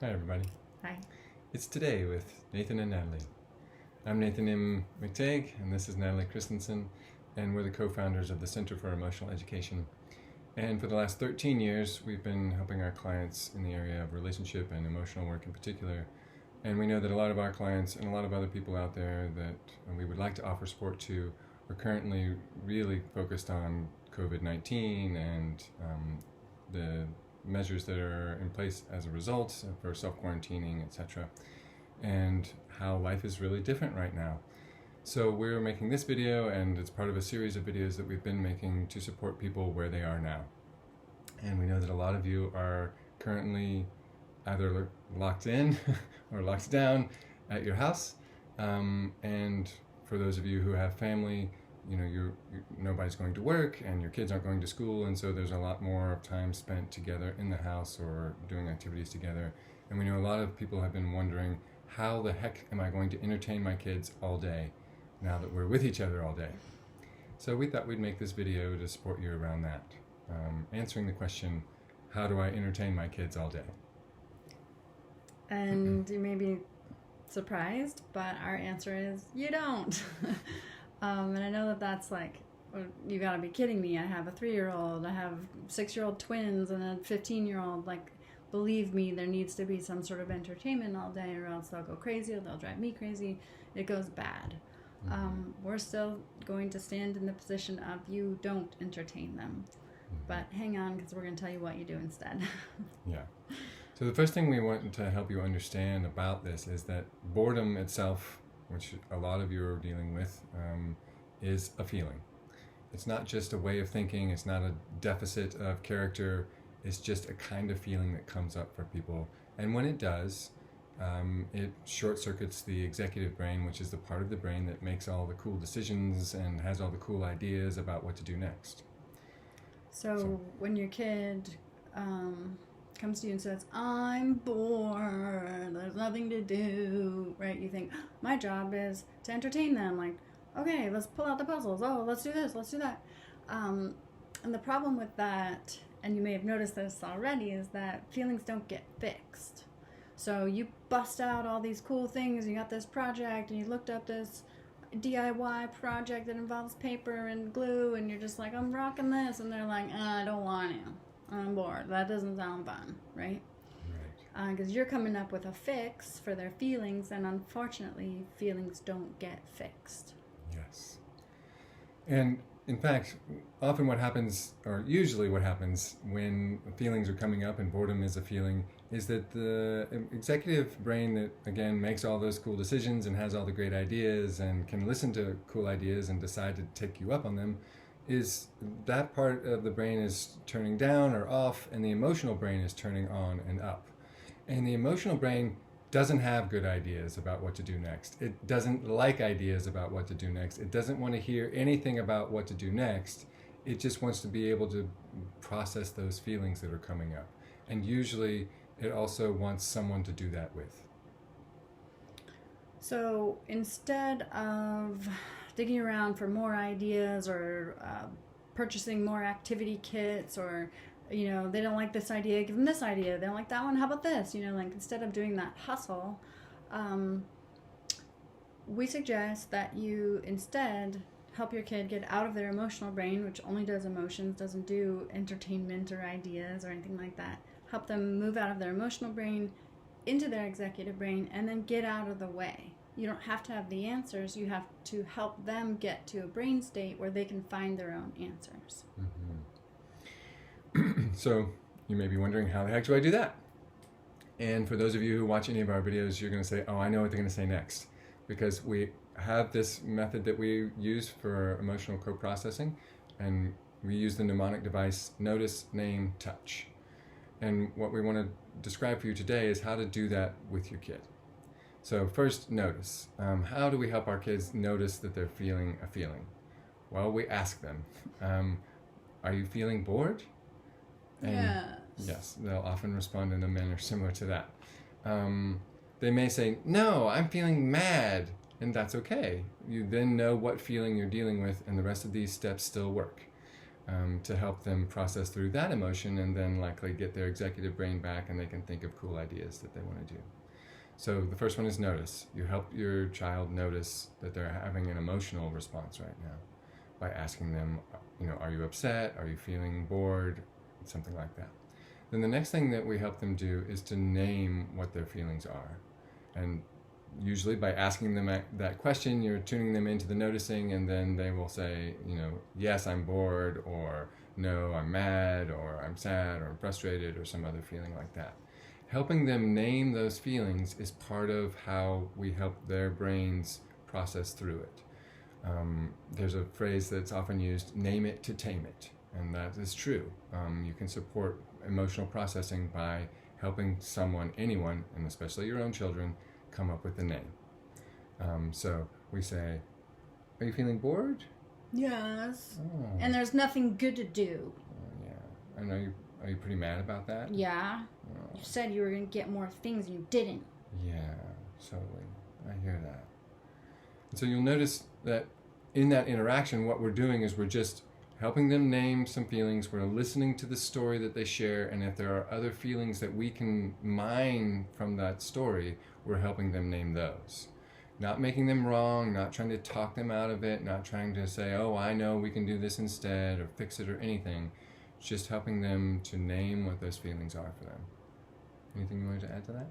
Hi, everybody. Hi. It's Today with Nathan and Natalie. I'm Nathan M. McTagg, and this is Natalie Christensen, and we're the co-founders of the Center for Emotional Education. And for the last 13 years, we've been helping our clients in the area of relationship and emotional work in particular. And we know that a lot of our clients and a lot of other people out there that we would like to offer support to are currently really focused on COVID-19 and the measures that are in place as a result for self-quarantining, etc., and how life is really different right now. So we're making this video, and it's part of a series of videos that we've been making to support people where they are now. And we know that a lot of you are currently either locked in or locked down at your house, and for those of you who have family, nobody's going to work and your kids aren't going to school, and so there's a lot more time spent together in the house or doing activities together. And we know a lot of people have been wondering, how the heck am I going to entertain my kids all day now that we're with each other all day? So we thought we'd make this video to support you around that, answering the question, how do I entertain my kids all day? And you may be surprised, but our answer is you don't. And I know that that's like, you gotta be kidding me. I have a 3-year-old, I have 6-year-old twins, and a 15-year-old. Like, believe me, there needs to be some sort of entertainment all day, or else they'll go crazy, or they'll drive me crazy. It goes bad. We're still going to stand in the position of you don't entertain them. But hang on, because we're going to tell you what you do instead. Yeah. So the first thing we want to help you understand about this is that boredom itself, which a lot of you are dealing with, is a feeling. It's not just a way of thinking, it's not a deficit of character, it's just a kind of feeling that comes up for people. And when it does, it short circuits the executive brain, which is the part of the brain that makes all the cool decisions and has all the cool ideas about what to do next. So when your kid comes to you and says, I'm bored, there's nothing to do, right? You think, my job is to entertain them. Like, okay, let's pull out the puzzles. Oh, let's do this, let's do that. And the problem with that, and you may have noticed this already, is that feelings don't get fixed. So you bust out all these cool things, you got this project, and you looked up this DIY project that involves paper and glue, and you're just like, I'm rocking this, and they're like, I don't want to. I'm bored. That doesn't sound fun, right? Right. Because you're coming up with a fix for their feelings, and unfortunately, feelings don't get fixed. Yes. And in fact, often what happens, or usually what happens when feelings are coming up and boredom is a feeling, is that the executive brain that, again, makes all those cool decisions and has all the great ideas and can listen to cool ideas and decide to take you up on them, is that part of the brain is turning down or off, and the emotional brain is turning on and up. And the emotional brain doesn't have good ideas about what to do next. It doesn't like ideas about what to do next. It doesn't want to hear anything about what to do next. It just wants to be able to process those feelings that are coming up. And usually it also wants someone to do that with. So instead of digging around for more ideas or purchasing more activity kits, or they don't like this idea, give them this idea, they don't like that one, how about this, like, instead of doing that hustle, we suggest that you instead help your kid get out of their emotional brain, which only does emotions, doesn't do entertainment or ideas or anything like that. Help them move out of their emotional brain into their executive brain, and then get out of the way. You don't have to have the answers. You have to help them get to a brain state where they can find their own answers. So you may be wondering, how the heck do I do that? And for those of you who watch any of our videos, you're going to say, oh, I know what they're going to say next. Because we have this method that we use for emotional co-processing, and we use the mnemonic device, notice, name, touch. And what we want to describe for you today is how to do that with your kid. So first, notice. How do we help our kids notice that they're feeling a feeling? Well, we ask them, are you feeling bored? And yes, they'll often respond in a manner similar to that. They may say, no, I'm feeling mad, and that's okay. You then know what feeling you're dealing with, and the rest of these steps still work. to help them process through that emotion and then likely get their executive brain back and they can think of cool ideas that they want to do. So the first one is notice. You help your child notice that they're having an emotional response right now by asking them, are you upset? Are you feeling bored? Something like that. Then the next thing that we help them do is to name what their feelings are. And usually by asking them that question, you're tuning them into the noticing, and then they will say, yes, I'm bored, or no, I'm mad, or I'm sad, or I'm frustrated, or some other feeling like that. Helping them name those feelings is part of how we help their brains process through it. There's a phrase that's often used, name it to tame it, and that is true. You can support emotional processing by helping someone, anyone, and especially your own children, come up with a name. So we say, are you feeling bored? Yes. Oh. And there's nothing good to do. Yeah. And are you pretty mad about that? Yeah. Oh. You said you were going to get more things and you didn't. Yeah, totally. I hear that. And so you'll notice that in that interaction, what we're doing is we're just helping them name some feelings. We're listening to the story that they share, and if there are other feelings that we can mine from that story, we're helping them name those. Not making them wrong, not trying to talk them out of it, not trying to say, oh, I know we can do this instead, or fix it or anything. It's just helping them to name what those feelings are for them. Anything you wanted to add to that?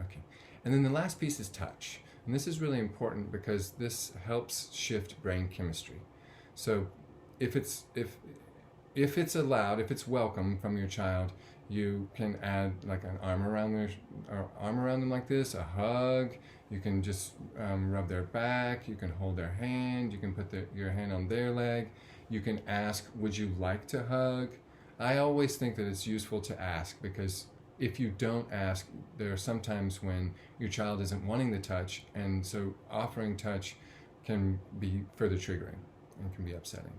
Okay. And then the last piece is touch. And this is really important because this helps shift brain chemistry. So if it's allowed, if it's welcome from your child, you can add like an arm around them like this, a hug. You can just rub their back. You can hold their hand. You can put your hand on their leg. You can ask, would you like to hug? I always think that it's useful to ask, because if you don't ask, there are some times when your child isn't wanting the touch, and so offering touch can be further triggering and can be upsetting.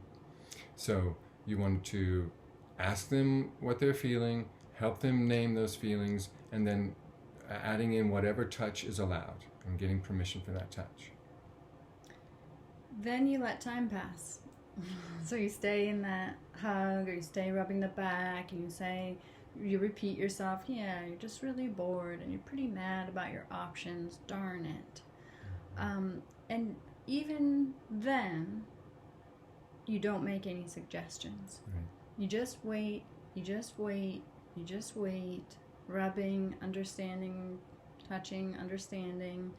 So you want to ask them what they're feeling, help them name those feelings, and then adding in whatever touch is allowed and getting permission for that touch. Then you let time pass. So you stay in that hug, or you stay rubbing the back, and you repeat yourself, yeah, you're just really bored and you're pretty mad about your options, darn it. And even then, you don't make any suggestions. Right. You just wait, rubbing, understanding, touching, understanding,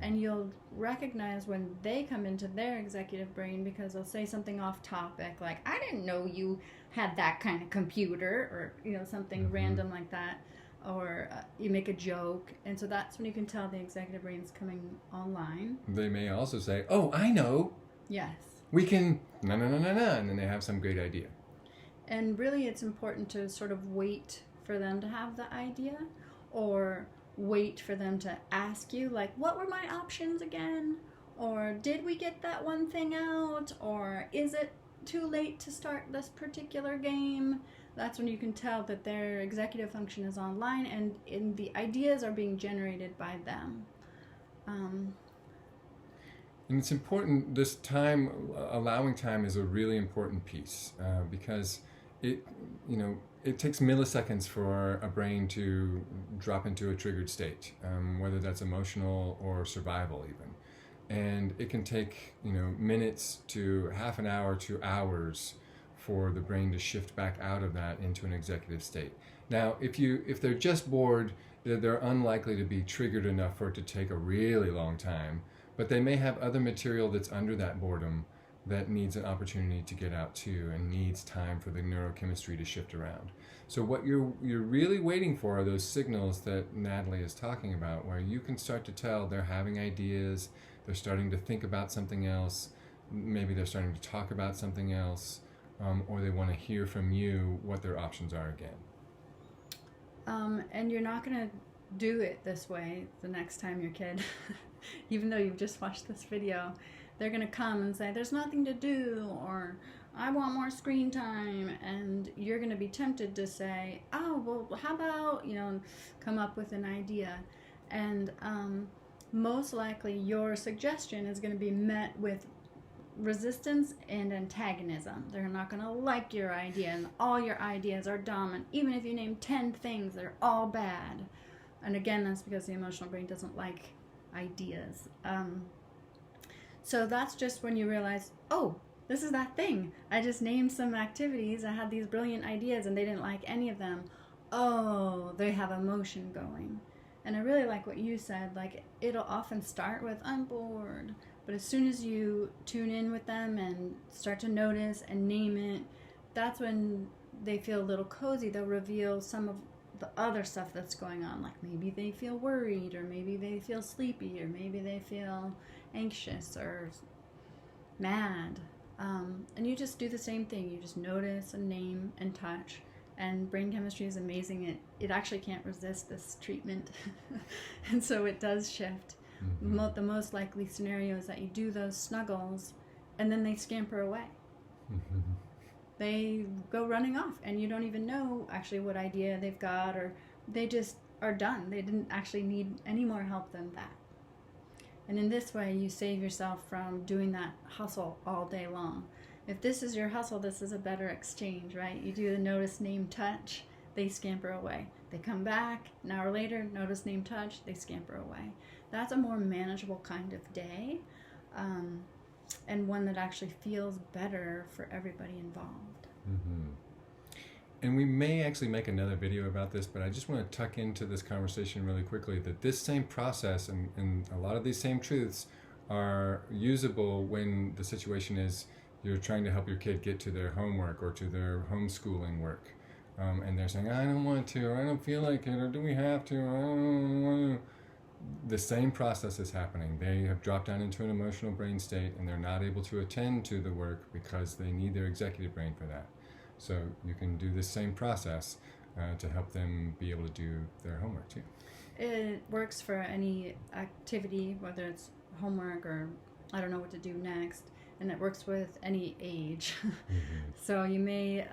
and you'll recognize when they come into their executive brain, because they'll say something off topic, like, I didn't know you had that kind of computer, or something random like that, or you make a joke, and so that's when you can tell the executive brain's coming online. They may also say, oh, I know. Yes. We can, no, and then they have some great idea. And really it's important to sort of wait for them to have the idea, or wait for them to ask you, like, what were my options again? Or did we get that one thing out? Or is it too late to start this particular game? That's when you can tell that their executive function is online, and the ideas are being generated by them. And it's important, this time, allowing time is a really important piece, because it takes milliseconds for a brain to drop into a triggered state, whether that's emotional or survival even. And it can take, minutes to half an hour to hours for the brain to shift back out of that into an executive state. Now, if they're just bored, they're unlikely to be triggered enough for it to take a really long time, but they may have other material that's under that boredom that needs an opportunity to get out too, and needs time for the neurochemistry to shift around. So what you're really waiting for are those signals that Natalie is talking about, where you can start to tell they're having ideas, they're starting to think about something else, maybe they're starting to talk about something else, or they want to hear from you what their options are again. And you're not going to do it this way the next time your kid, even though you've just watched this video, they're going to come and say, there's nothing to do, or I want more screen time, and you're going to be tempted to say, oh, well, how about, come up with an idea. And most likely your suggestion is going to be met with resistance and antagonism. They're not going to like your idea, and all your ideas are dominant. Even if you name 10 things, they're all bad. And again, that's because the emotional brain doesn't like ideas. So that's just when you realize, oh, this is that thing. I just named some activities. I had these brilliant ideas and they didn't like any of them. Oh, they have emotion going. And I really like what you said. Like, it'll often start with, I'm bored. But as soon as you tune in with them and start to notice and name it, that's when they feel a little cozy. They'll reveal some of the other stuff that's going on. Like maybe they feel worried, or maybe they feel sleepy, or maybe they feel anxious or mad. And you just do the same thing. You just notice and name and touch. And brain chemistry is amazing. It actually can't resist this treatment. And so it does shift. The most likely scenario is that you do those snuggles and then they scamper away. They go running off and you don't even know actually what idea they've got, or they just are done. They didn't actually need any more help than that. And in this way, you save yourself from doing that hustle all day long. If this is your hustle, this is a better exchange, right? You do the notice, name, touch, they scamper away. They come back an hour later, notice, name, touch, they scamper away. That's a more manageable kind of day, and one that actually feels better for everybody involved. And we may actually make another video about this, but I just want to tuck into this conversation really quickly that this same process and a lot of these same truths are usable when the situation is you're trying to help your kid get to their homework or to their homeschooling work. And they're saying, I don't want to, or I don't feel like it, or do we have to, I don't want to. The same process is happening. They have dropped down into an emotional brain state and they're not able to attend to the work because they need their executive brain for that. So you can do this same process to help them be able to do their homework too. It works for any activity, whether it's homework or I don't know what to do next, and it works with any age. So you may,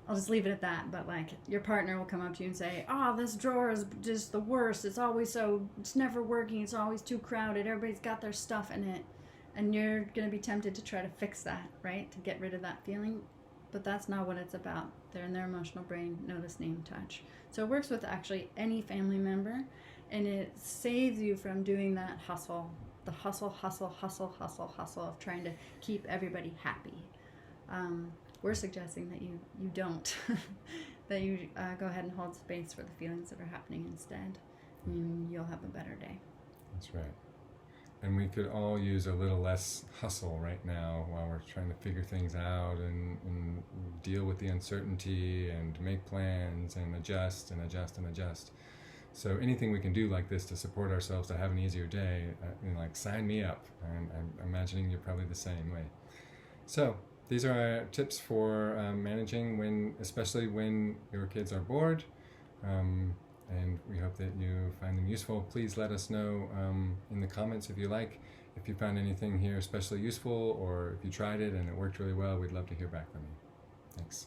I'll just leave it at that, but like your partner will come up to you and say, oh, this drawer is just the worst. It's never working. It's always too crowded. Everybody's got their stuff in it. And you're going to be tempted to try to fix that, right? To get rid of that feeling. But that's not what it's about. They're in their emotional brain, notice, name, touch. So it works with actually any family member, and it saves you from doing that hustle, the hustle of trying to keep everybody happy. We're suggesting that you don't, that you go ahead and hold space for the feelings that are happening instead. And you'll have a better day. That's right. And we could all use a little less hustle right now while we're trying to figure things out and deal with the uncertainty and make plans and adjust. So anything we can do like this to support ourselves to have an easier day, like sign me up. I'm imagining you're probably the same way. So these are our tips for managing especially when your kids are bored. And we hope that you find them useful. Please let us know in the comments if you found anything here especially useful, or if you tried it and it worked really well. We'd love to hear back from you. Thanks.